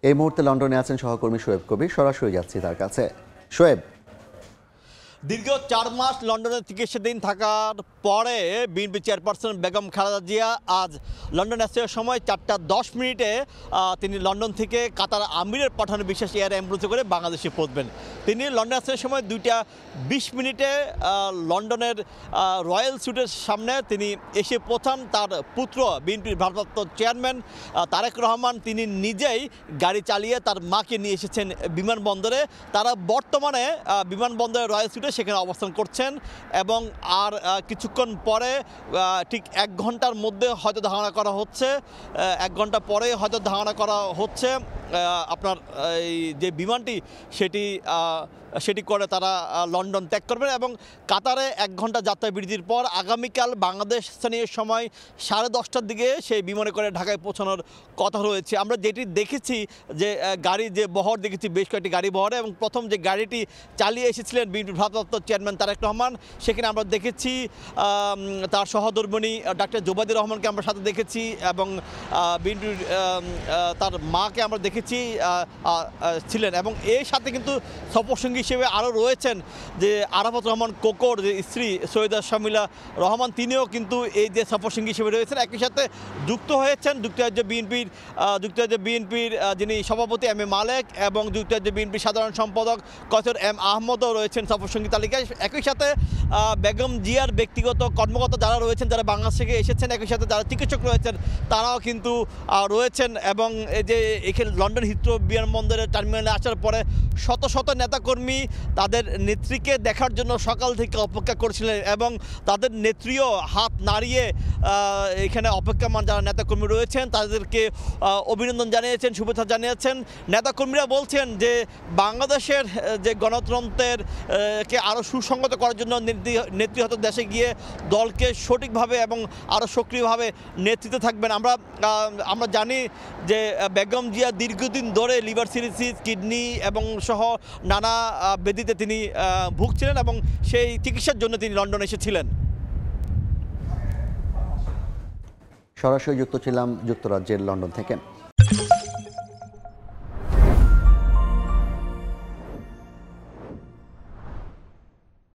এই মুহূর্তে লন্ডনে আছেন সহকর্মী শোয়েব কবির। সরাসরি যাচ্ছি তার কাছে। শোয়েব, দীর্ঘ ৪ মাস লন্ডনে চিকিৎসাধীন থাকার পরে বিএনপি চেয়ারপারসন বেগম খালেদা জিয়া আজ লন্ডন আসার সময় ৪টা ১০ মিনিটে তিনি লন্ডন থেকে কাতার আমিরের পাঠানো বিশেষ এয়ার অ্যাম্বুলেন্সে করে বাংলাদেশে পৌঁছবেন। তিনি লন্ডন আসার সময় ২টা ২০ মিনিটে লন্ডনের রয়্যাল সুইটের সামনে তিনি এসে পৌঁছান। তার পুত্র বিএনপির ভারপ্রাপ্ত চেয়ারম্যান তারেক রহমান তিনি নিজেই গাড়ি চালিয়ে তার মাকে নিয়ে এসেছেন বিমানবন্দরে। তারা বর্তমানে বিমানবন্দরের রয়্যাল সুইটে সেখানে অবস্থান করছেন এবং আর কিছুক্ষণ পরে ঠিক ১ ঘন্টার মধ্যে হয়তো ধারণা করা হচ্ছে, ১ ঘন্টা পরে হয়তো ধারণা করা হচ্ছে আপনার এই যে বিমানটি সেটি করে তারা লন্ডন ত্যাগ করবেন এবং কাতারে ১ ঘন্টা যাত্রা বিরতির পর আগামীকাল বাংলাদেশ স্থানীয় সময় 10:30টার দিকে সেই বিমানে করে ঢাকায় পৌঁছানোর কথা রয়েছে। আমরা যেটি দেখেছি যে গাড়ি যে বহর দেখেছি, বেশ কয়েকটি গাড়ি বহরে, এবং প্রথম যে গাড়িটি চালিয়ে এসেছিলেন বিএনপির ভারপ্রাপ্ত চেয়ারম্যান তারেক রহমান, সেখানে আমরা দেখেছি তার সহধর্মিণী ডাক্তার জোবাইদুর রহমানকে আমরা সাথে দেখেছি এবং বিএনপির তার মাকে আমরা দেখেছি ছিলেন এবং এর সাথে কিন্তু সফরসঙ্গী হিসেবে আরও রয়েছেন যে আরাফাত রহমান কোকর, যে স্ত্রী সৈয়দা শামিলা রহমান, তিনিও কিন্তু এই যে সফরসঙ্গী হিসেবে রয়েছেন। একই সাথে যুক্ত হয়েছেন যুক্তরাজ্য বিএনপির যিনি সভাপতি এম এ মালেক এবং যুক্তরাজ্য বিএনপির সাধারণ সম্পাদক কসর এম আহমদও রয়েছেন সফরসঙ্গী তালিকায়। একই সাথে বেগম জিয়ার ব্যক্তিগত কর্মকর্তা যারা রয়েছেন, যারা বাংলাদেশ থেকে এসেছেন, একই সাথে যারা চিকিৎসক রয়েছেন তারাও কিন্তু রয়েছেন এবং এই যে এখানে লন্ডন হিথ্রো বিমানবন্দরের টার্মিনালে আসার পরে শত শত নেতাকর্মী তাদের নেত্রীকে দেখার জন্য সকাল থেকে অপেক্ষা করছিলেন এবং তাদের নেত্রীও হাত নাড়িয়ে এখানে অপেক্ষামান যারা নেতাকর্মী রয়েছেন তাদেরকে অভিনন্দন জানিয়েছেন, শুভেচ্ছা জানিয়েছেন। নেতাকর্মীরা বলছেন যে বাংলাদেশের যে গণতন্ত্রের কে আরও সুসংগত করার জন্য নেত্রী হয়তো দেশে গিয়ে দলকে সঠিকভাবে এবং আরও সক্রিয়ভাবে নেতৃত্বে থাকবেন। আমরা জানি যে বেগম জিয়া দীর্ঘদিন ধরে লিভার সিরোসিস, কিডনি এবং সহ নানা ব্যাধিতে তিনি ভুগছিলেন এবং সেই চিকিৎসার জন্য তিনি লন্ডন এসেছিলেন। সরাসরি যুক্ত ছিলাম যুক্তরাজ্যের লন্ডন থেকে।